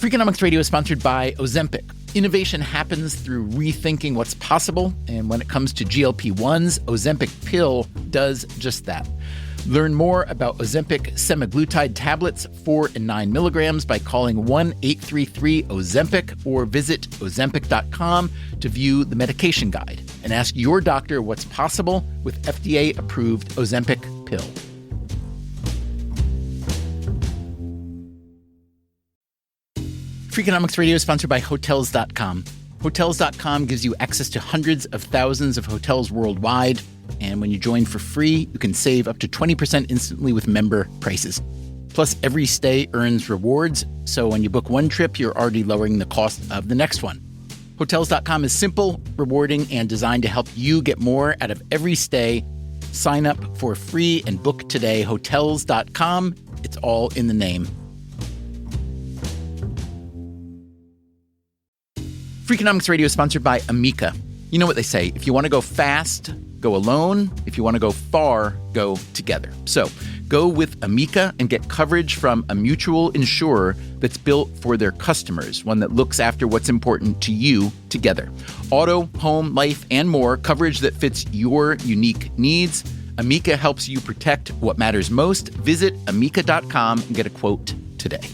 Freakonomics Radio is sponsored by Ozempic. Innovation happens through rethinking what's possible, and when it comes to GLP-1s, Ozempic pill does just that. Learn more about Ozempic semaglutide tablets, 4 and 9 milligrams, by calling 1-833-OZEMPIC or visit Ozempic.com to view the medication guide and ask your doctor what's possible with FDA-approved Ozempic pill. Freakonomics Radio is sponsored by Hotels.com. Hotels.com gives you access to hundreds of thousands of hotels worldwide, and when you join for free, you can save up to 20% instantly with member prices. Plus, every stay earns rewards, so when you book one trip, you're already lowering the cost of the next one. Hotels.com is simple, rewarding, and designed to help you get more out of every stay. Sign up for free and book today. Hotels.com. It's all in the name. Freakonomics Radio is sponsored by Amica. You know what they say, if you want to go fast, go alone. If you want to go far, go together. So go with Amica and get coverage from a mutual insurer that's built for their customers, one that looks after what's important to you together. Auto, home, life, and more, coverage that fits your unique needs. Amica helps you protect what matters most. Visit Amica.com and get a quote today.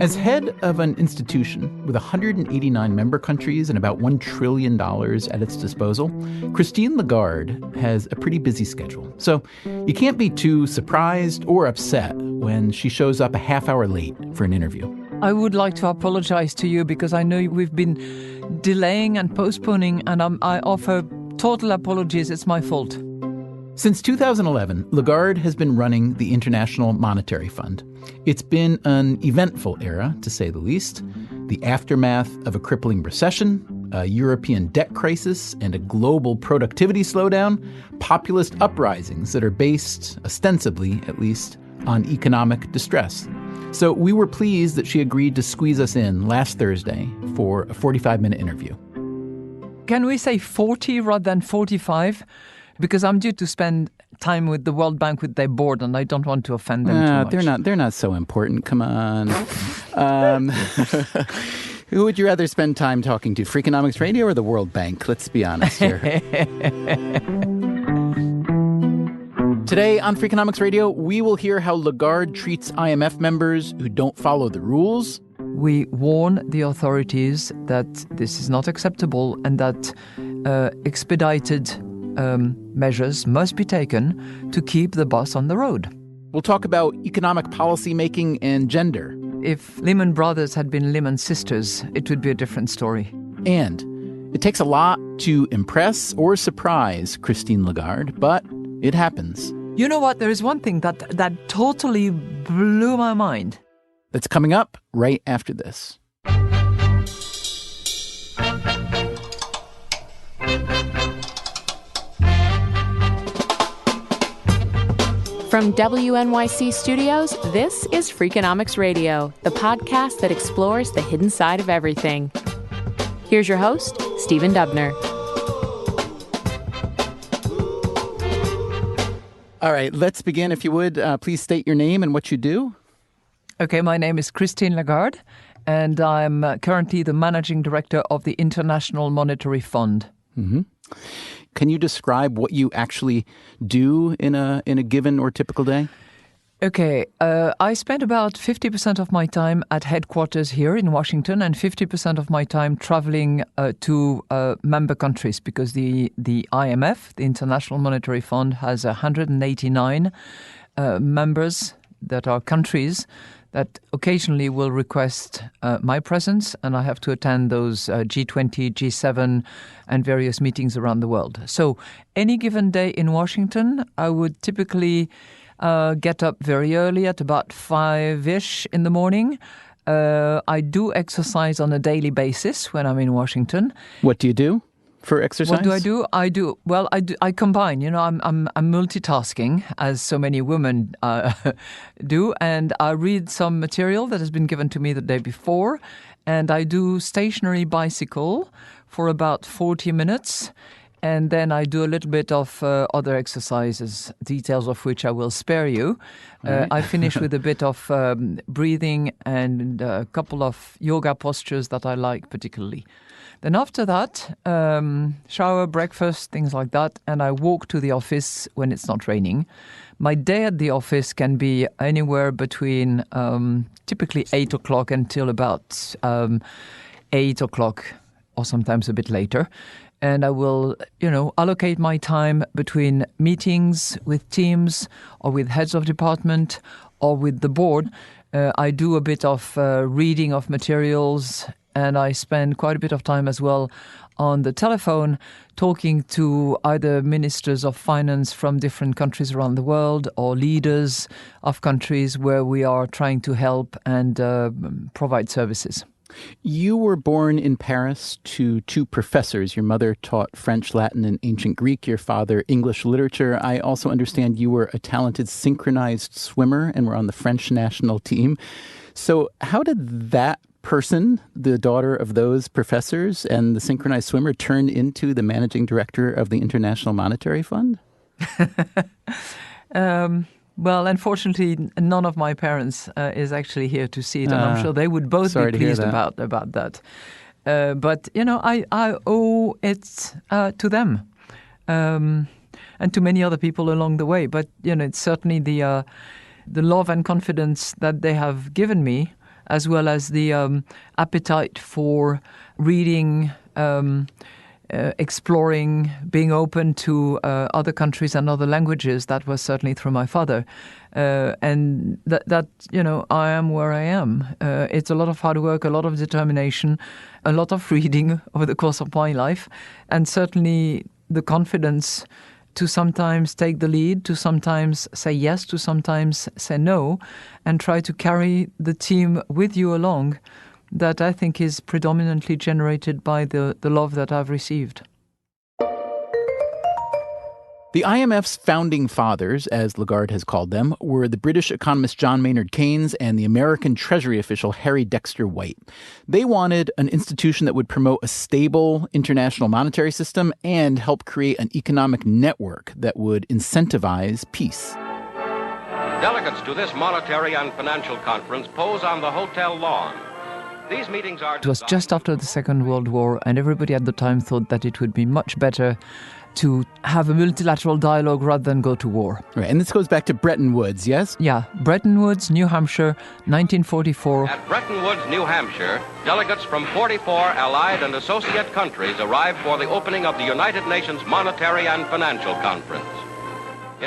As head of an institution with 189 member countries and about $1 trillion at its disposal, Christine Lagarde has a pretty busy schedule. So you can't be too surprised or upset when she shows up a half hour late for an interview. I would like to apologize to you because I know we've been delaying and postponing, and I offer total apologies. It's my fault. Since 2011, Lagarde has been running the International Monetary Fund. It's been an eventful era, to say the least. The aftermath of a crippling recession, a European debt crisis, and a global productivity slowdown, populist uprisings that are based, ostensibly at least, on economic distress. So we were pleased that she agreed to squeeze us in last Thursday for a 45-minute interview. Can we say 40 rather than 45? Because I'm due to spend time with the World Bank with their board, and I don't want to offend them too much. They're not so important. Come on. Who would you rather spend time talking to, Freakonomics Radio or the World Bank? Let's be honest here. Today on Freakonomics Radio, we will hear how Lagarde treats I.M.F. members who don't follow the rules. We warn the authorities that this is not acceptable and that expedited measures must be taken to keep the bus on the road. We'll talk about economic policy making and gender. If Lehman Brothers had been Lehman Sisters, it would be a different story. And it takes a lot to impress or surprise Christine Lagarde, but it happens. You know what? There is one thing that totally blew my mind. That's coming up right after this. From WNYC Studios, this is Freakonomics Radio, the podcast that explores the hidden side of everything. Here's your host, Stephen Dubner. All right, let's begin. If you would, please state your name and what you do. Okay, my name is Christine Lagarde, and I'm currently the managing director of the International Monetary Fund. Mm-hmm. Can you describe what you actually do in a given or typical day? Okay, I spend about 50% of my time at headquarters here in Washington and 50% of my time traveling to member countries, because the I.M.F, the International Monetary Fund, has 189 members that are countries that occasionally will request my presence, and I have to attend those G20, G7, and various meetings around the world. So any given day in Washington, I would typically get up very early at about 5-ish in the morning. I do exercise on a daily basis when I'm in Washington. What do you do for exercise? What do? I combine. You know, I'm multitasking, as so many women do, and I read some material that has been given to me the day before, and I do stationary bicycle for about 40 minutes. And then I do a little bit of other exercises, details of which I will spare you. Right. I finish with a bit of breathing and a couple of yoga postures that I like particularly. Then after that, shower, breakfast, things like that, and I walk to the office when it's not raining. My day at the office can be anywhere between typically 8 o'clock until about 8 o'clock or sometimes a bit later. And I will, allocate my time between meetings with teams or with heads of department or with the board. I do a bit of reading of materials, and I spend quite a bit of time as well on the telephone talking to either ministers of finance from different countries around the world or leaders of countries where we are trying to help and provide services. You were born in Paris to two professors. Your mother taught French, Latin, and ancient Greek. Your father, English literature. I also understand you were a talented synchronized swimmer and were on the French national team. So how did that person, the daughter of those professors and the synchronized swimmer, turn into the managing director of the International Monetary Fund? Well, unfortunately, none of my parents is actually here to see it, and I'm sure they would both be pleased about that. But, I owe it to them and to many other people along the way. But, it's certainly the love and confidence that they have given me, as well as the appetite for reading, exploring, being open to other countries and other languages. That was certainly through my father. And that I am where I am. It's a lot of hard work, a lot of determination, a lot of reading over the course of my life, and certainly the confidence to sometimes take the lead, to sometimes say yes, to sometimes say no, and try to carry the team with you along. That I think is predominantly generated by the love that I've received. The IMF's founding fathers, as Lagarde has called them, were the British economist John Maynard Keynes and the American Treasury official Harry Dexter White. They wanted an institution that would promote a stable international monetary system and help create an economic network that would incentivize peace. Delegates to this monetary and financial conference pose on the hotel lawn. These meetings are... It was just after the Second World War, and everybody at the time thought that it would be much better to have a multilateral dialogue rather than go to war. Right, and this goes back to Bretton Woods, yes? Yeah, Bretton Woods, New Hampshire, 1944. At Bretton Woods, New Hampshire, delegates from 44 allied and associate countries arrived for the opening of the United Nations Monetary and Financial Conference.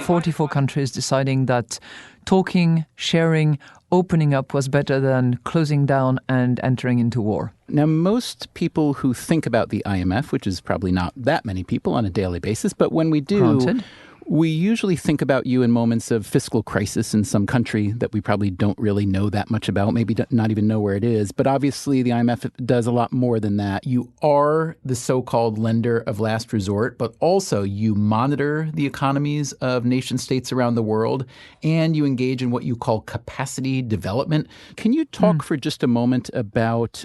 44 countries deciding that talking, sharing, opening up was better than closing down and entering into war. Now, most people who think about the IMF, which is probably not that many people on a daily basis, but when we do, Granted. We usually think about you in moments of fiscal crisis in some country that we probably don't really know that much about, maybe not even know where it is. But obviously, the IMF does a lot more than that. You are the so-called lender of last resort, but also you monitor the economies of nation states around the world, and you engage in what you call capacity development. Can you talk for just a moment about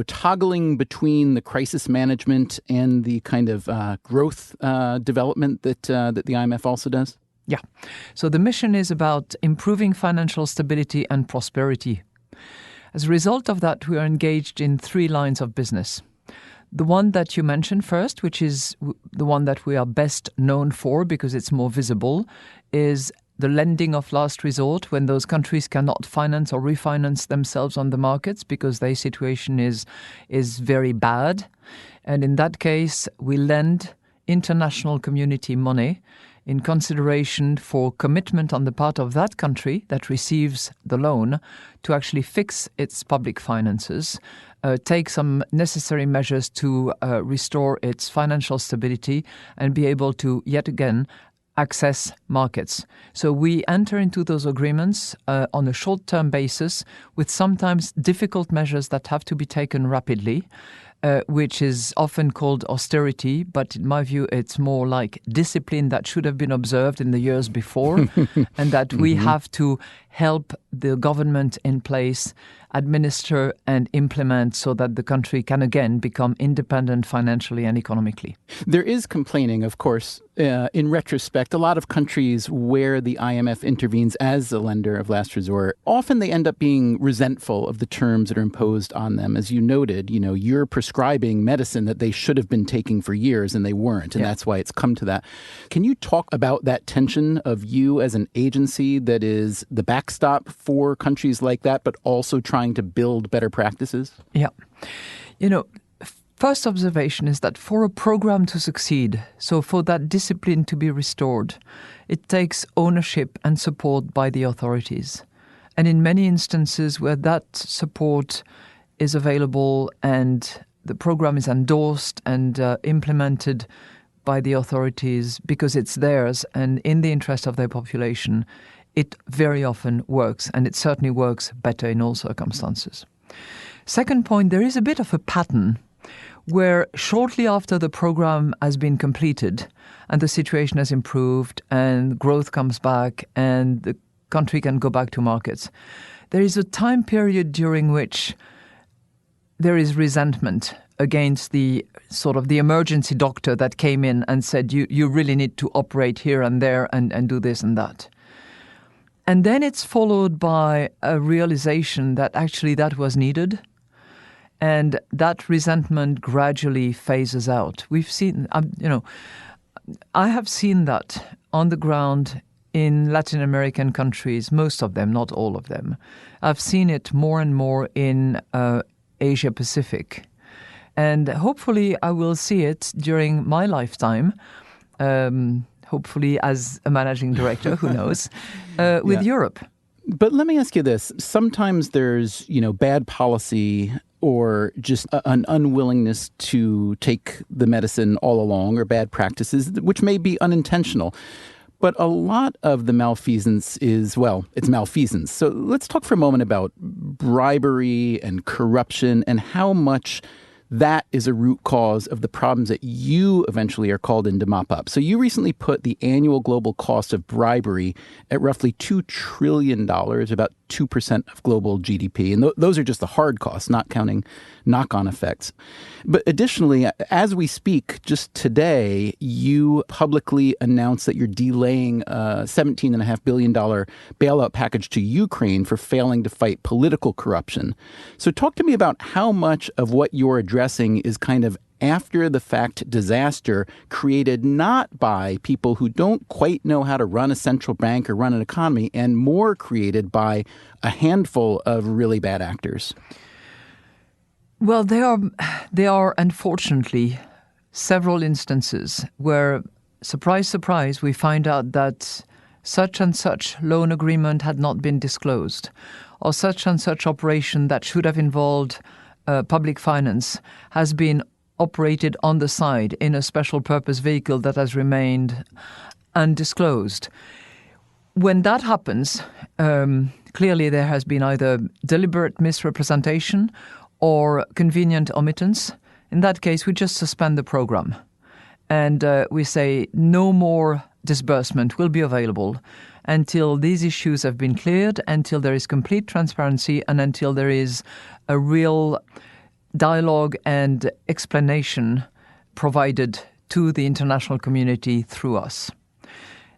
toggling between the crisis management and the kind of growth development that the IMF also does? Yeah. So the mission is about improving financial stability and prosperity. As a result of that, we are engaged in 3 lines of business. The one that you mentioned first, which is the one that we are best known for because it's more visible, is the lending of last resort when those countries cannot finance or refinance themselves on the markets because their situation is very bad. And in that case, we lend international community money in consideration for commitment on the part of that country that receives the loan to actually fix its public finances, take some necessary measures to restore its financial stability and be able to, yet again, access markets. So we enter into those agreements on a short-term basis with sometimes difficult measures that have to be taken rapidly, which is often called austerity, but in my view, it's more like discipline that should have been observed in the years before, and that we have to help the government in place administer and implement so that the country can again become independent financially and economically. There is complaining, of course, in retrospect. A lot of countries where the IMF intervenes as a lender of last resort, often they end up being resentful of the terms that are imposed on them. As you noted, you're prescribing medicine that they should have been taking for years and they weren't. And that's why it's come to that. Can you talk about that tension of you as an agency that is the backstop for countries like that, but also trying to build better practices? Yeah. First observation is that for a program to succeed, so for that discipline to be restored, it takes ownership and support by the authorities. And in many instances where that support is available and the program is endorsed and implemented by the authorities because it's theirs and in the interest of their population, it very often works, and it certainly works better in all circumstances. Second point, there is a bit of a pattern where shortly after the program has been completed and the situation has improved and growth comes back and the country can go back to markets, there is a time period during which there is resentment against the sort of the emergency doctor that came in and said, you really need to operate here and there and do this and that. And then it's followed by a realization that actually that was needed. And that resentment gradually phases out. We've seen, I have seen that on the ground in Latin American countries, most of them, not all of them. I've seen it more and more in Asia Pacific. And hopefully I will see it during my lifetime, hopefully as a managing director, who knows, with Europe. But let me ask you this. Sometimes there's, bad policy or just an unwillingness to take the medicine all along or bad practices, which may be unintentional. But a lot of the malfeasance is, it's malfeasance. So let's talk for a moment about bribery and corruption and how much that is a root cause of the problems that you eventually are called in to mop up. So you recently put the annual global cost of bribery at roughly $2 trillion, about 2% of global GDP. And those are just the hard costs, not counting knock-on effects. But additionally, as we speak, just today, you publicly announced that you're delaying a $17.5 billion bailout package to Ukraine for failing to fight political corruption. So talk to me about how much of what you're addressing is kind of after-the-fact disaster created not by people who don't quite know how to run a central bank or run an economy, and more created by a handful of really bad actors. Well, there are unfortunately several instances where, surprise, surprise, we find out that such and such loan agreement had not been disclosed, or such and such operation that should have involved public finance has been operated on the side in a special purpose vehicle that has remained undisclosed. When that happens, clearly there has been either deliberate misrepresentation or convenient omittance. In that case, we just suspend the program and we say no more disbursement will be available until these issues have been cleared, until there is complete transparency, and until there is a real dialogue and explanation provided to the international community through us.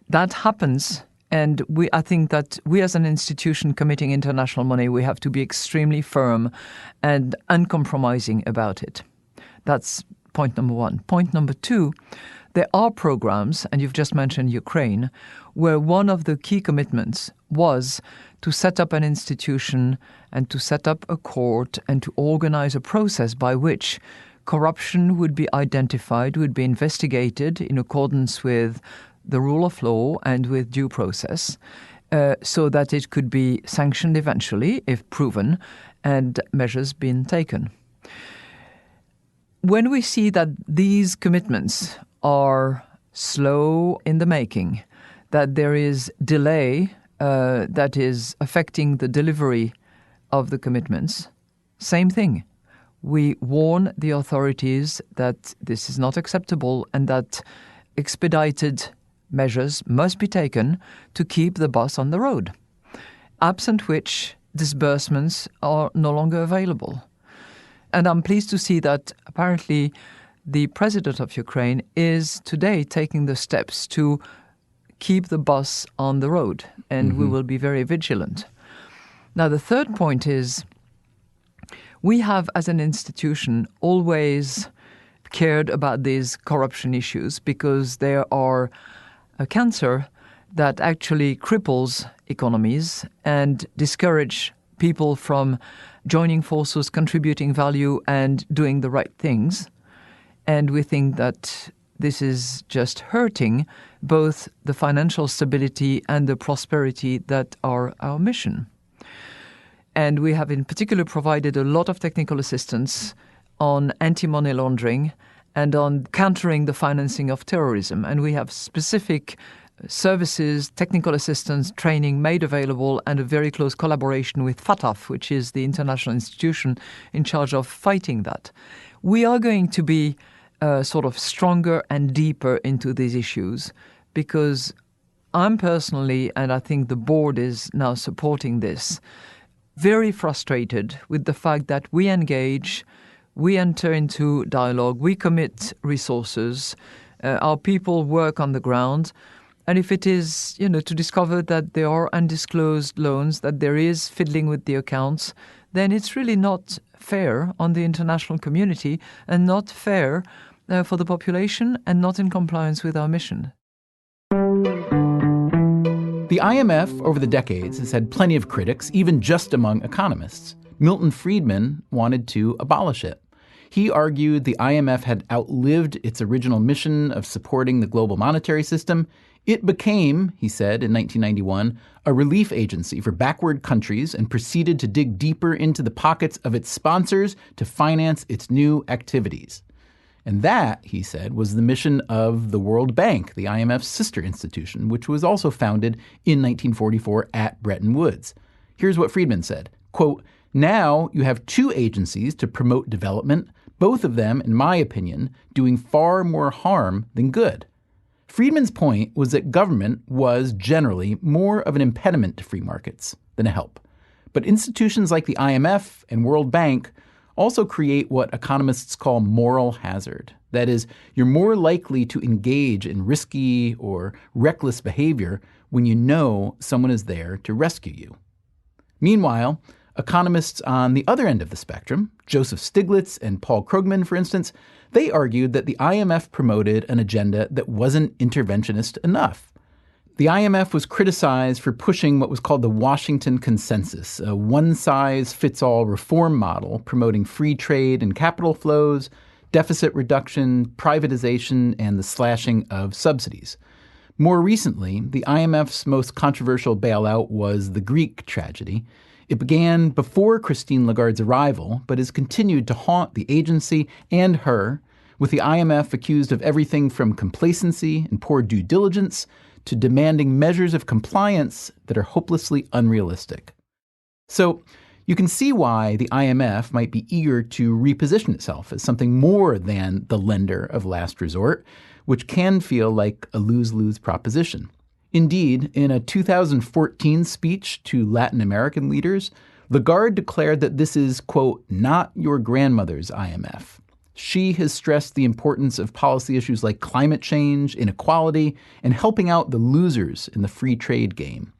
That happens, and I think that we as an institution committing international money, we have to be extremely firm and uncompromising about it. That's point number one. Point number two, there are programs, and you've just mentioned Ukraine, where one of the key commitments was to set up an institution and to set up a court and to organize a process by which corruption would be identified, would be investigated in accordance with the rule of law and with due process, so that it could be sanctioned eventually if proven and measures being taken. When we see that these commitments are slow in the making, that there is delay that is affecting the delivery of the commitments, same thing. We warn the authorities that this is not acceptable and that expedited measures must be taken to keep the bus on the road, absent which disbursements are no longer available. And I'm pleased to see that apparently the president of Ukraine is today taking the steps to keep the bus on the road, and we will be very vigilant. Now, the third point is we have, as an institution, always cared about these corruption issues because they are a cancer that actually cripples economies and discourage people from joining forces, contributing value, and doing the right things. And we think that this is just hurting both the financial stability and the prosperity that are our mission. And we have in particular provided a lot of technical assistance on anti-money laundering and on countering the financing of terrorism. And we have specific services, technical assistance, training made available, and a very close collaboration with FATF, which is the international institution in charge of fighting that. We are going to be sort of stronger and deeper into these issues because I'm personally, and I think the board is now supporting this, very frustrated with the fact that we engage, we enter into dialogue, we commit resources, our people work on the ground. And if it is, to discover that there are undisclosed loans, that there is fiddling with the accounts, then it's really not fair on the international community and not fair for the population and not in compliance with our mission. The IMF over the decades has had plenty of critics, even just among economists. Milton Friedman wanted to abolish it. He argued the IMF had outlived its original mission of supporting the global monetary system. It became, he said in 1991, a relief agency for backward countries and proceeded to dig deeper into the pockets of its sponsors to finance its new activities. And that, he said, was the mission of the World Bank, the IMF's sister institution, which was also founded in 1944 at Bretton Woods. Here's what Friedman said, quote, "Now you have two agencies to promote development, both of them, in my opinion, doing far more harm than good." Friedman's point was that government was generally more of an impediment to free markets than a help. But institutions like the IMF and World Bank also create what economists call moral hazard. That is, you're more likely to engage in risky or reckless behavior when you know someone is there to rescue you. Meanwhile, economists on the other end of the spectrum, Joseph Stiglitz and Paul Krugman, for instance, they argued that the IMF promoted an agenda that wasn't interventionist enough. The IMF was criticized for pushing what was called the Washington Consensus, a one-size-fits-all reform model promoting free trade and capital flows, deficit reduction, privatization, and the slashing of subsidies. More recently, the IMF's most controversial bailout was the Greek tragedy. It began before Christine Lagarde's arrival, but has continued to haunt the agency and her, with the IMF accused of everything from complacency and poor due diligence to demanding measures of compliance that are hopelessly unrealistic. So you can see why the IMF might be eager to reposition itself as something more than the lender of last resort, which can feel like a lose-lose proposition. Indeed, in a 2014 speech to Latin American leaders, Lagarde declared that this is, quote, not your grandmother's IMF. She has stressed the importance of policy issues like climate change, inequality, and helping out the losers in the free trade game.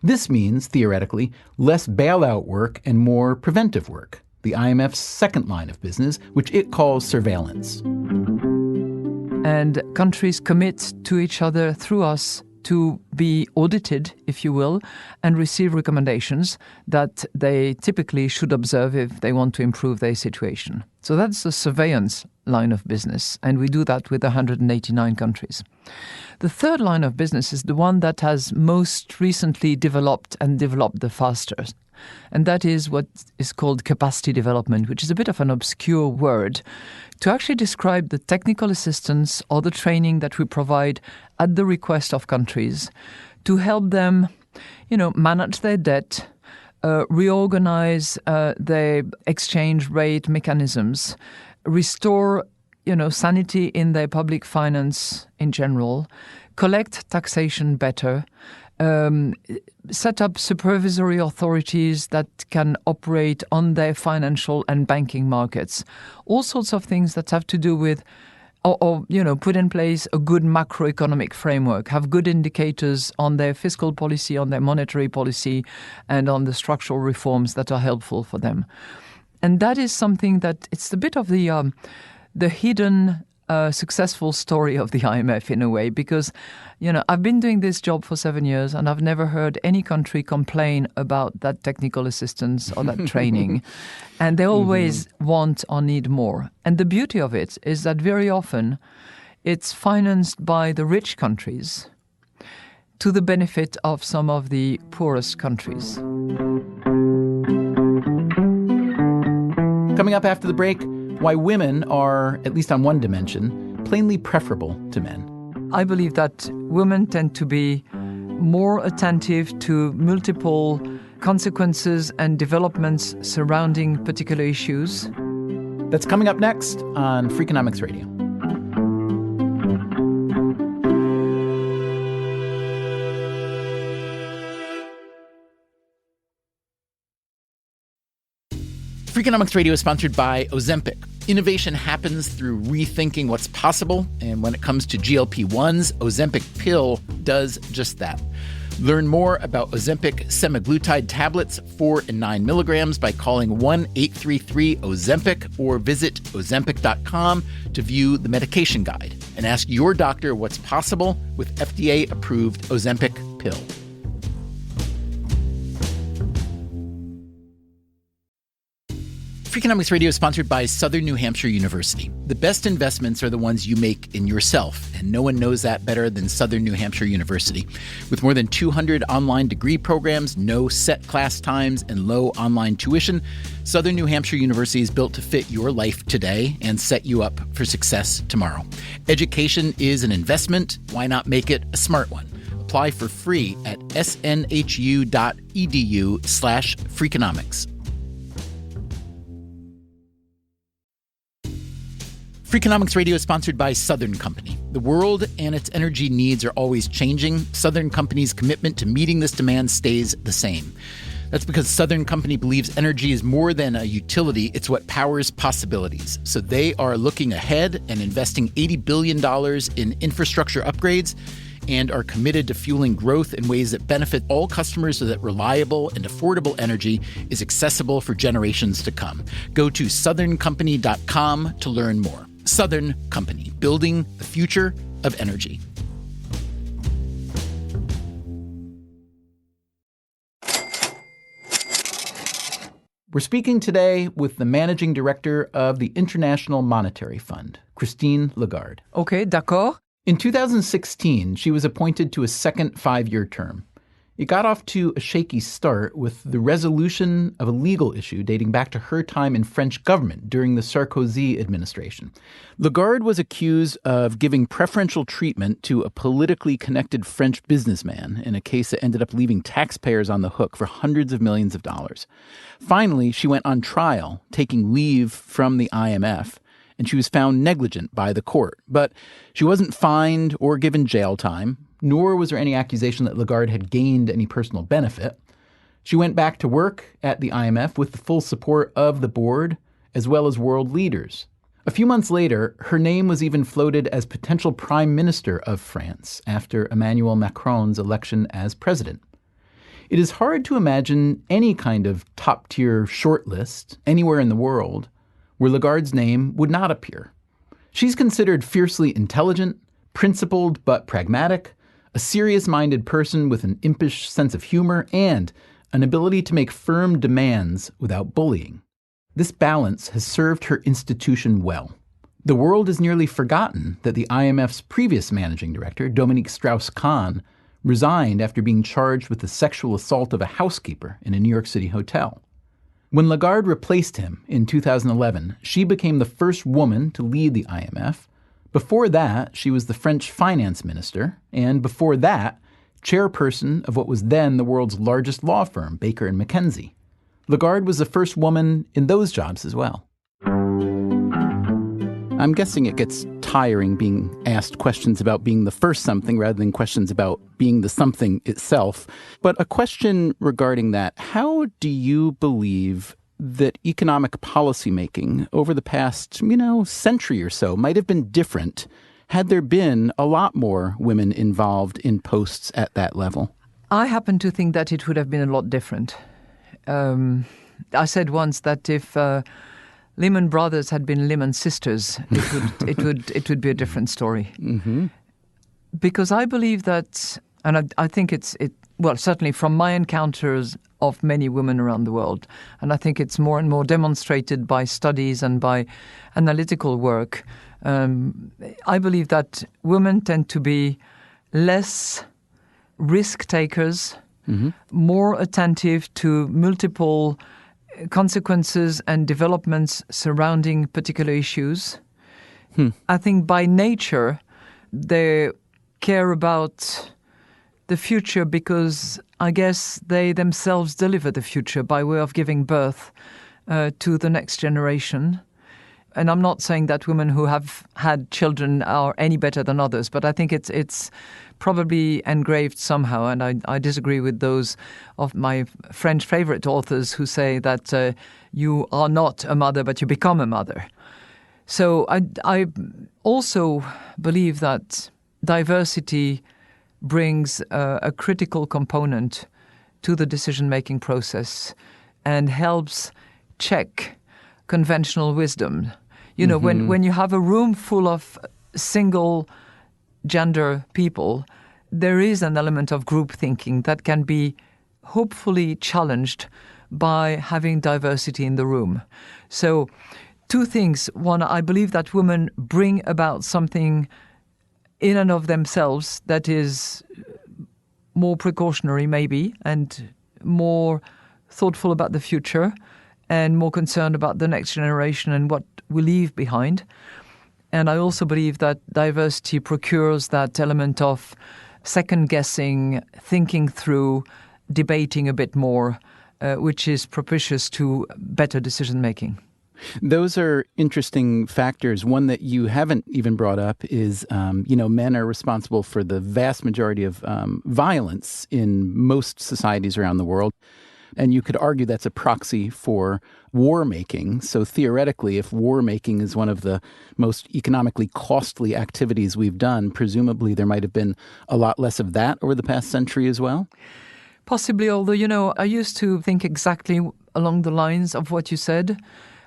This means, theoretically, less bailout work and more preventive work, the IMF's second line of business, which it calls surveillance. And countries commit to each other through us to be audited, if you will, and receive recommendations that they typically should observe if they want to improve their situation. So that's the surveillance line of business, and we do that with 189 countries. The third line of business is the one that has most recently developed and developed the fastest. And that is what is called capacity development, which is a bit of an obscure word to actually describe the technical assistance or the training that we provide at the request of countries to help them, manage their debt, reorganize their exchange rate mechanisms, restore, sanity in their public finance in general, collect taxation better, set up supervisory authorities that can operate on their financial and banking markets. All sorts of things that have to do with or put in place a good macroeconomic framework, have good indicators on their fiscal policy, on their monetary policy, and on the structural reforms that are helpful for them. And that is something that it's a bit of the hidden successful story of the IMF in a way, because, I've been doing this job for 7 years and I've never heard any country complain about that technical assistance or that training. And they always want or need more. And the beauty of it is that very often it's financed by the rich countries to the benefit of some of the poorest countries. Coming up after the break, why women are, at least on one dimension, plainly preferable to men. I believe that women tend to be more attentive to multiple consequences and developments surrounding particular issues. That's coming up next on Freakonomics Radio. Freakonomics Radio is sponsored by Ozempic. Innovation happens through rethinking what's possible, and when it comes to GLP-1s, Ozempic pill does just that. Learn more about Ozempic semaglutide tablets, 4 and 9 milligrams, by calling 1-833-OZEMPIC or visit Ozempic.com to view the medication guide and ask your doctor what's possible with FDA-approved Ozempic pill. Freakonomics Radio is sponsored by Southern New Hampshire University. The best investments are the ones you make in yourself, and no one knows that better than Southern New Hampshire University. With more than 200 online degree programs, no set class times, and low online tuition, Southern New Hampshire University is built to fit your life today and set you up for success tomorrow. Education is an investment. Why not make it a smart one? Apply for free at snhu.edu/Freakonomics. Freakonomics Radio is sponsored by Southern Company. The world and its energy needs are always changing. Southern Company's commitment to meeting this demand stays the same. That's because Southern Company believes energy is more than a utility, it's what powers possibilities. So they are looking ahead and investing $80 billion in infrastructure upgrades and are committed to fueling growth in ways that benefit all customers so that reliable and affordable energy is accessible for generations to come. Go to southerncompany.com to learn more. Southern Company, building the future of energy. We're speaking today with the managing director of the International Monetary Fund, Christine Lagarde. Okay, d'accord. In 2016, she was appointed to a second 5-year term. It got off to a shaky start with the resolution of a legal issue dating back to her time in French government during the Sarkozy administration. Lagarde was accused of giving preferential treatment to a politically connected French businessman in a case that ended up leaving taxpayers on the hook for hundreds of millions of dollars. Finally, she went on trial, taking leave from the I.M.F., and she was found negligent by the court. But she wasn't fined or given jail time, nor was there any accusation that Lagarde had gained any personal benefit. She went back to work at the I.M.F. with the full support of the board, as well as world leaders. A few months later, her name was even floated as potential prime minister of France after Emmanuel Macron's election as president. It is hard to imagine any kind of top-tier shortlist anywhere in the world where Lagarde's name would not appear. She's considered fiercely intelligent, principled but pragmatic, a serious-minded person with an impish sense of humor, and an ability to make firm demands without bullying. This balance has served her institution well. The world has nearly forgotten that the IMF's previous managing director, Dominique Strauss-Kahn, resigned after being charged with the sexual assault of a housekeeper in a New York City hotel. When Lagarde replaced him in 2011, she became the first woman to lead the IMF. Before that, she was the French finance minister, and before that, chairperson of what was then the world's largest law firm, Baker & McKenzie. Lagarde was the first woman in those jobs as well. I'm guessing it gets tiring being asked questions about being the first something rather than questions about being the something itself. But a question regarding that, how do you believe that economic policymaking over the past, century or so might have been different had there been a lot more women involved in posts at that level? I happen to think that it would have been a lot different. I said once that if Lehman Brothers had been Lehman Sisters, it would be a different story. Mm-hmm. Because I believe that, and I think well, certainly from my encounters of many women around the world, and I think it's more and more demonstrated by studies and by analytical work, I believe that women tend to be less risk takers, more attentive to multiple consequences and developments surrounding particular issues. I think by nature, they care about the future because I guess they themselves deliver the future by way of giving birth to the next generation. And I'm not saying that women who have had children are any better than others, but I think it's probably engraved somehow. And I disagree with those of my French favorite authors who say that you are not a mother, but you become a mother. So I also believe that diversity brings a critical component to the decision-making process and helps check conventional wisdom. When you have a room full of single gender people, there is an element of group thinking that can be hopefully challenged by having diversity in the room. So two things. One, I believe that women bring about something in and of themselves that is more precautionary maybe and more thoughtful about the future and more concerned about the next generation and what we leave behind. And I also believe that diversity procures that element of second-guessing, thinking through, debating a bit more, which is propitious to better decision-making. Those are interesting factors. One that you haven't even brought up is, men are responsible for the vast majority of violence in most societies around the world. And you could argue that's a proxy for war making. So theoretically, if war making is one of the most economically costly activities we've done, presumably there might have been a lot less of that over the past century as well? Possibly, although, I used to think exactly along the lines of what you said.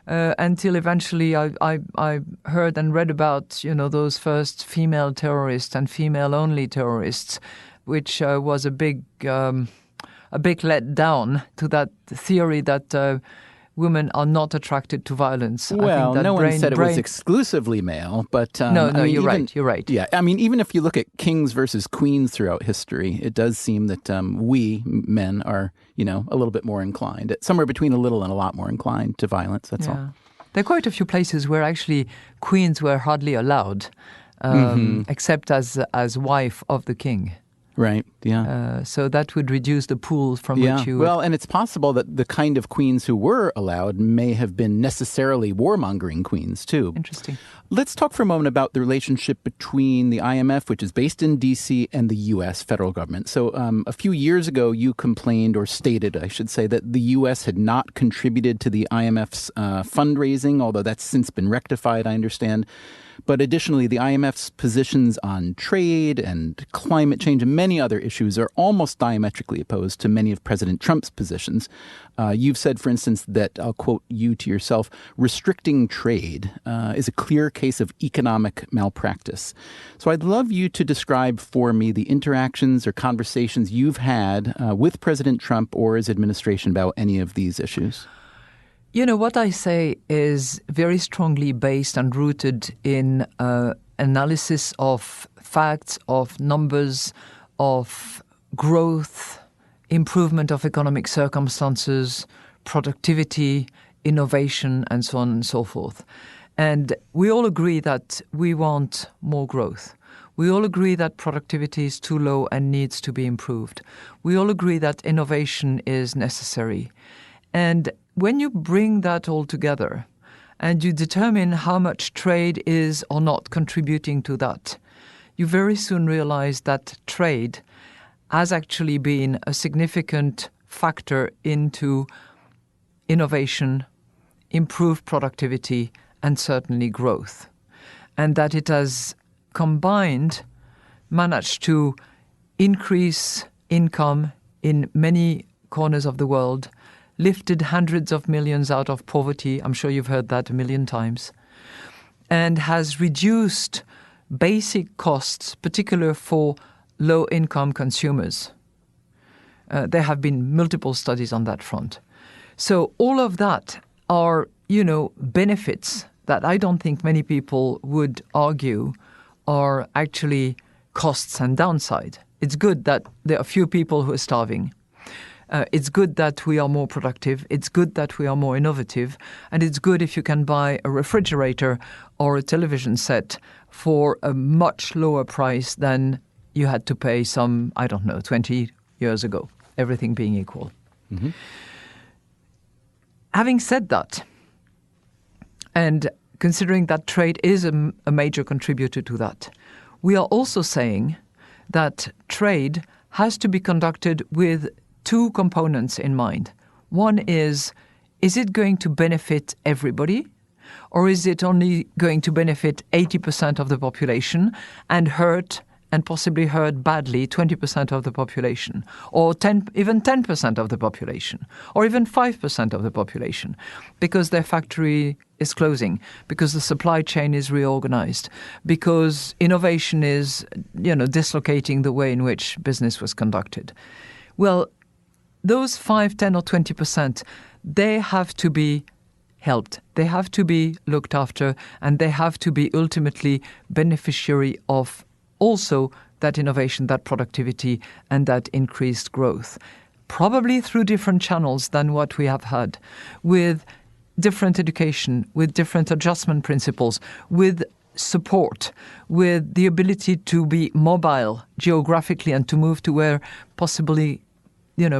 Until eventually I heard and read about, those first female terrorists and female-only terrorists, which was a big letdown to that theory that women are not attracted to violence. Well, I think that no one said it was exclusively male, but... You're right. Yeah, even if you look at kings versus queens throughout history, it does seem that we, men, are, a little bit more inclined, somewhere between a little and a lot more inclined to violence, that's all. There are quite a few places where actually queens were hardly allowed, except as wife of the king. Right, yeah. So that would reduce the pool from which you... Well, and it's possible that the kind of queens who were allowed may have been necessarily warmongering queens, too. Interesting. Let's talk for a moment about the relationship between the I.M.F., which is based in D.C., and the U.S. federal government. So a few years ago, you complained, or stated, I should say, that the U.S. had not contributed to the I.M.F's fundraising, although that's since been rectified, I understand. But additionally, the I.M.F's positions on trade and climate change and many other issues are almost diametrically opposed to many of President Trump's positions. You've said, for instance, that, I'll quote you to yourself, restricting trade is a clear case of economic malpractice. So I'd love you to describe for me the interactions or conversations you've had with President Trump or his administration about any of these issues. What I say is very strongly based and rooted in analysis of facts, of numbers, of growth, improvement of economic circumstances, productivity, innovation, and so on and so forth. And we all agree that we want more growth. We all agree that productivity is too low and needs to be improved. We all agree that innovation is necessary. And when you bring that all together and you determine how much trade is or not contributing to that, you very soon realize that trade has actually been a significant factor into innovation, improved productivity, and certainly growth. And that it has managed to increase income in many corners of the world, lifted hundreds of millions out of poverty. I'm sure you've heard that a million times. And has reduced basic costs, particularly for low-income consumers. There have been multiple studies on that front. So all of that are, benefits that I don't think many people would argue are actually costs and downside. It's good that there are few people who are starving. It's good that we are more productive. It's good that we are more innovative. And it's good if you can buy a refrigerator or a television set for a much lower price than you had to pay 20 years ago, everything being equal. Mm-hmm. Having said that, and considering that trade is a major contributor to that, we are also saying that trade has to be conducted with two components in mind. One is it going to benefit everybody, or is it only going to benefit 80% of the population and possibly hurt badly 20% of the population, or even 10% of the population, or even 5% of the population, because their factory is closing, because the supply chain is reorganized, because innovation is, dislocating the way in which business was conducted. Well, those 5, 10, or 20%, they have to be helped. They have to be looked after, and they have to be ultimately beneficiary of also that innovation, that productivity, and that increased growth, probably through different channels than what we have had, with different education, with different adjustment principles, with support, with the ability to be mobile geographically and to move to where possibly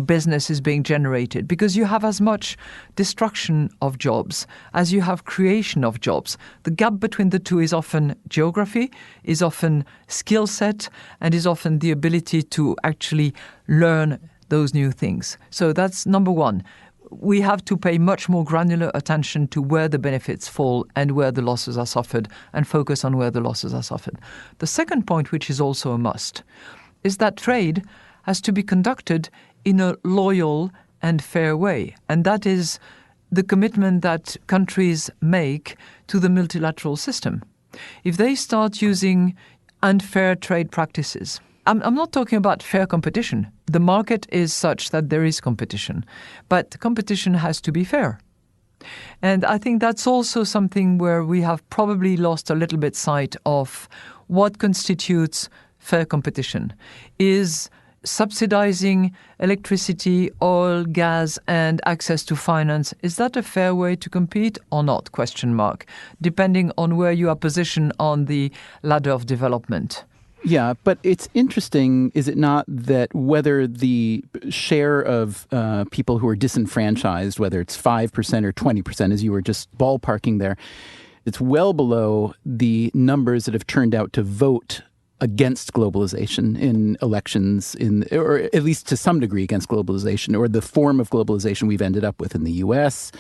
business is being generated, because you have as much destruction of jobs as you have creation of jobs. The gap between the two is often geography, is often skill set, and is often the ability to actually learn those new things. So that's number one. We have to pay much more granular attention to where the benefits fall and where the losses are suffered, and focus on where the losses are suffered. The second point, which is also a must, is that trade has to be conducted in a loyal and fair way. And that is the commitment that countries make to the multilateral system. If they start using unfair trade practices, I'm not talking about fair competition. The market is such that there is competition, but competition has to be fair. And I think that's also something where we have probably lost a little bit sight of what constitutes fair competition. Is subsidizing electricity, oil, gas, and access to finance, is that a fair way to compete or not? Depending on where you are positioned on the ladder of development. Yeah, but it's interesting, is it not, that whether the share of people who are disenfranchised, whether it's 5% or 20%, as you were just ballparking there, it's well below the numbers that have turned out to vote against globalization in elections, or at least to some degree against globalization, or the form of globalization we've ended up with in the U.S.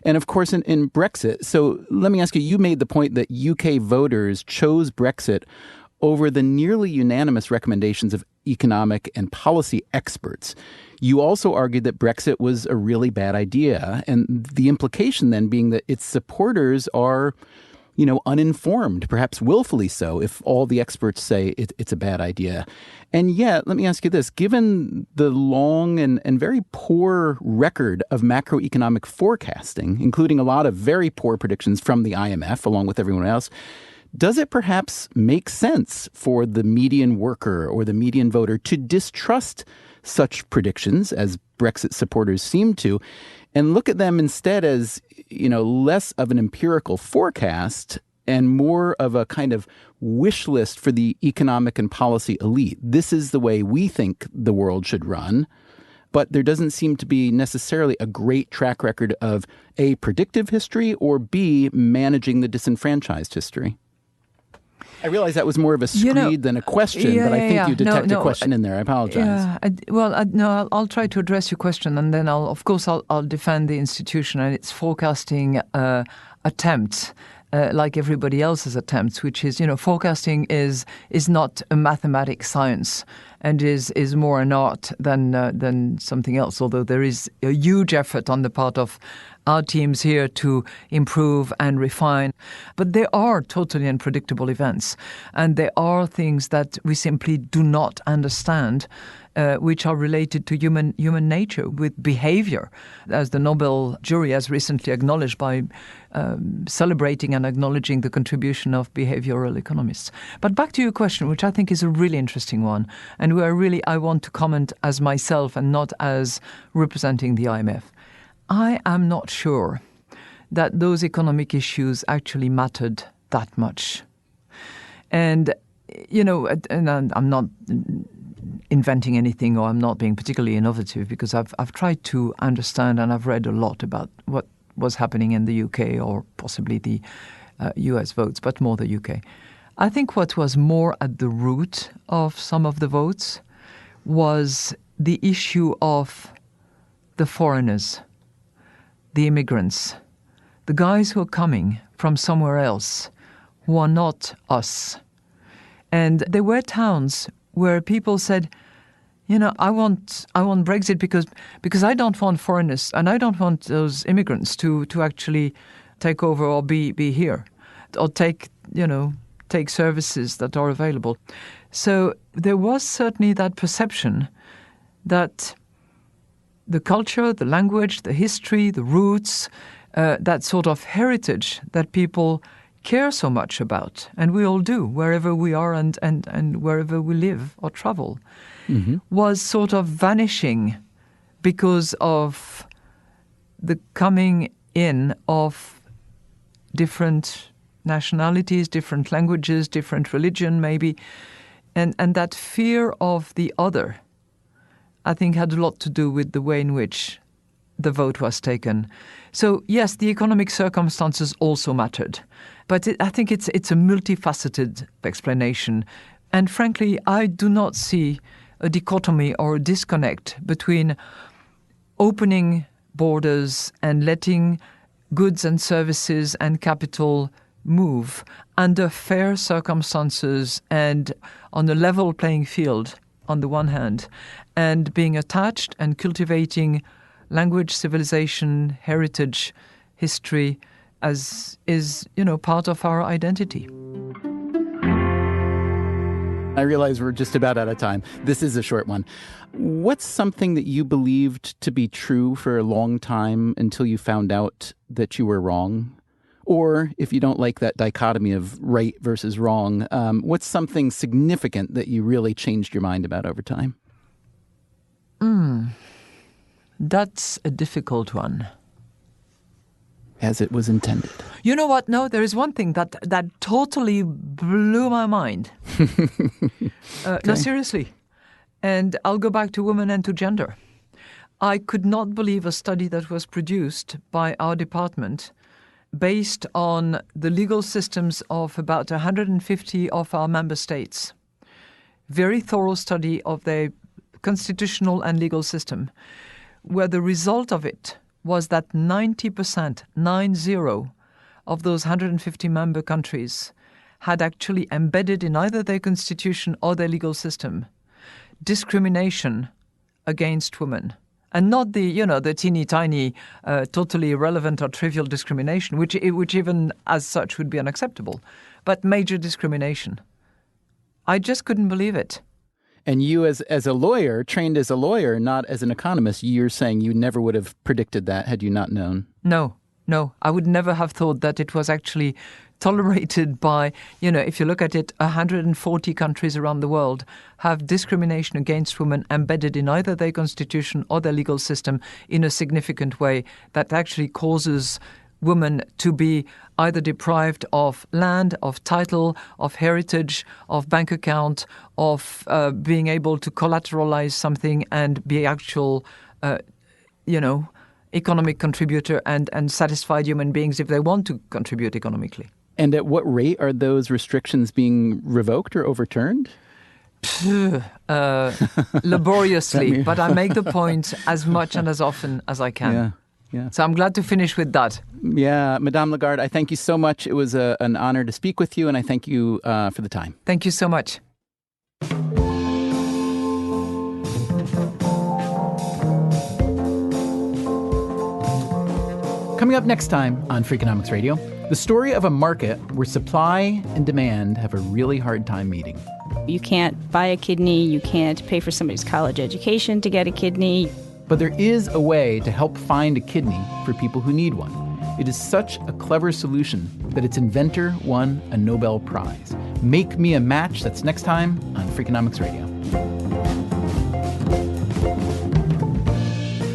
And of course, in Brexit. So let me ask you, you made the point that UK voters chose Brexit over the nearly unanimous recommendations of economic and policy experts. You also argued that Brexit was a really bad idea, and the implication then being that its supporters are uninformed, perhaps willfully so, if all the experts say it's a bad idea. And yet, let me ask you this, given the long and very poor record of macroeconomic forecasting, including a lot of very poor predictions from the I.M.F. along with everyone else, does it perhaps make sense for the median worker or the median voter to distrust such predictions, as Brexit supporters seem to, and look at them instead as less of an empirical forecast and more of a kind of wish list for the economic and policy elite? This is the way we think the world should run. but there doesn't seem to be necessarily a great track record of A, predictive history, or B, managing the disenfranchised history. I realize that was more of a screed than a question, but I think you detect a question in there. I apologize. I'll try to address your question, and then I'll defend the institution and its forecasting attempts, like everybody else's attempts, which is, forecasting is not a mathematic science and is more an art than something else, although there is a huge effort on the part of our teams here to improve and refine. But there are totally unpredictable events, and there are things that we simply do not understand, which are related to human nature, with behavior, as the Nobel jury has recently acknowledged by celebrating and acknowledging the contribution of behavioral economists. But back to your question, which I think is a really interesting one, and where really I want to comment as myself and not as representing the I.M.F. I am not sure that those economic issues actually mattered that much. And, and I'm not inventing anything, or I'm not being particularly innovative, because I've tried to understand and I've read a lot about what was happening in the UK, or possibly the US votes, but more the UK. I think what was more at the root of some of the votes was the issue of the foreigners, the immigrants, the guys who are coming from somewhere else, who are not us. And there were towns where people said, I want Brexit because I don't want foreigners, and I don't want those immigrants to actually take over or be here, or take services that are available. So there was certainly that perception that the culture, the language, the history, the roots, that sort of heritage that people care so much about, and we all do, wherever we are and wherever we live or travel, was sort of vanishing because of the coming in of different nationalities, different languages, different religion maybe, and that fear of the other, I think, had a lot to do with the way in which the vote was taken. So yes, the economic circumstances also mattered, but I think it's a multifaceted explanation. And frankly, I do not see a dichotomy or a disconnect between opening borders and letting goods and services and capital move under fair circumstances and on a level playing field on the one hand, and being attached and cultivating language, civilization, heritage, history as is, part of our identity. I realize we're just about out of time. This is a short one. What's something that you believed to be true for a long time until you found out that you were wrong? Or if you don't like that dichotomy of right versus wrong, what's something significant that you really changed your mind about over time? That's a difficult one. As it was intended. You know what? No, there is one thing that totally blew my mind. Okay. No, seriously. And I'll go back to women and to gender. I could not believe a study that was produced by our department based on the legal systems of about 150 of our member states. Very thorough study of their constitutional and legal system, where the result of it was that 90%, 90, of those 150 member countries had actually embedded in either their constitution or their legal system discrimination against women. And not the teeny tiny, totally irrelevant or trivial discrimination, which even as such would be unacceptable, but major discrimination. I just couldn't believe it. And you as a lawyer, trained as a lawyer, not as an economist, you're saying you never would have predicted that had you not known? No. I would never have thought that it was actually tolerated by, if you look at it, 140 countries around the world have discrimination against women embedded in either their constitution or their legal system in a significant way that actually causes women to be either deprived of land, of title, of heritage, of bank account, of being able to collateralize something and be actual, economic contributor and satisfied human beings if they want to contribute economically. And at what rate are those restrictions being revoked or overturned? Laboriously, but I make the point as much and as often as I can. Yeah. So I'm glad to finish with that. Yeah, Madame Lagarde, I thank you so much. It was an honor to speak with you, and I thank you for the time. Thank you so much. Coming up next time on Freakonomics Radio, the story of a market where supply and demand have a really hard time meeting. You can't buy a kidney, you can't pay for somebody's college education to get a kidney. But there is a way to help find a kidney for people who need one. It is such a clever solution that its inventor won a Nobel Prize. Make Me a Match, that's next time on Freakonomics Radio.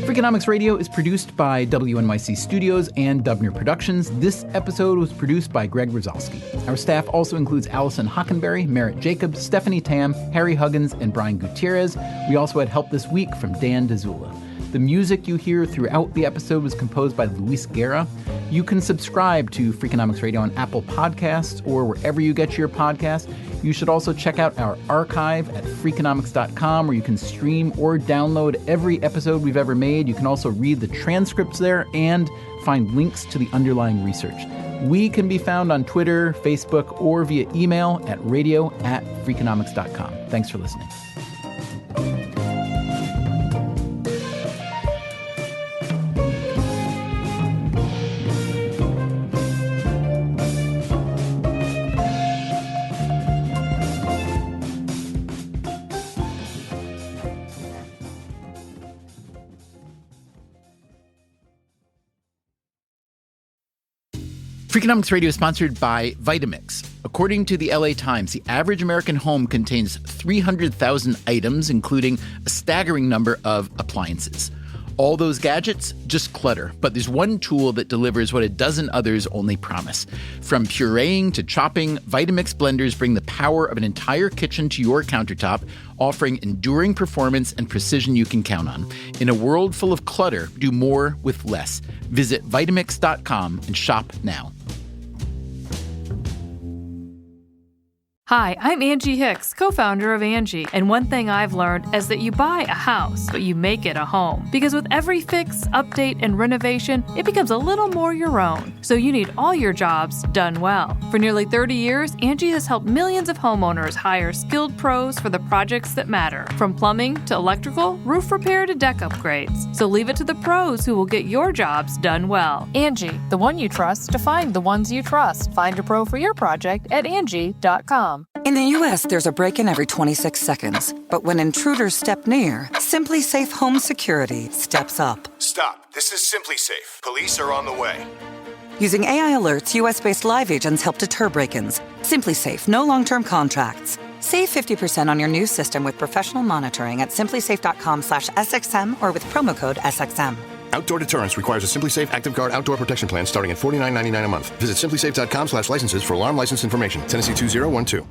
Freakonomics Radio is produced by WNYC Studios and Dubner Productions. This episode was produced by Greg Rosalski. Our staff also includes Allison Hockenberry, Merritt Jacobs, Stephanie Tam, Harry Huggins, and Brian Gutierrez. We also had help this week from Dan Dzula. The music you hear throughout the episode was composed by Luis Guerra. You can subscribe to Freakonomics Radio on Apple Podcasts or wherever you get your podcasts. You should also check out our archive at Freakonomics.com, where you can stream or download every episode we've ever made. You can also read the transcripts there and find links to the underlying research. We can be found on Twitter, Facebook, or via email at radio@Freakonomics.com. Thanks for listening. Freakonomics Radio is sponsored by Vitamix. According to the LA Times, the average American home contains 300,000 items, including a staggering number of appliances. All those gadgets, just clutter. But there's one tool that delivers what a dozen others only promise. From pureeing to chopping, Vitamix blenders bring the power of an entire kitchen to your countertop, offering enduring performance and precision you can count on. In a world full of clutter, do more with less. Visit Vitamix.com and shop now. Hi, I'm Angie Hicks, co-founder of Angie, and one thing I've learned is that you buy a house, but you make it a home. Because with every fix, update, and renovation, it becomes a little more your own. So you need all your jobs done well. For nearly 30 years, Angie has helped millions of homeowners hire skilled pros for the projects that matter. From plumbing to electrical, roof repair to deck upgrades. So leave it to the pros who will get your jobs done well. Angie, the one you trust to find the ones you trust. Find a pro for your project at Angie.com. In the U.S., there's a break-in every 26 seconds. But when intruders step near, Simply Safe Home Security steps up. Stop. This is Simply Safe. Police are on the way. Using AI alerts, U.S.-based live agents help deter break-ins. Simply Safe, no long-term contracts. Save 50% on your new system with professional monitoring at simplysafe.com/SXM or with promo code SXM. Outdoor deterrence requires a Simply Safe Active Guard outdoor protection plan starting at $49.99 a month. Visit simplysafe.com/licenses for alarm license information. Tennessee 2012.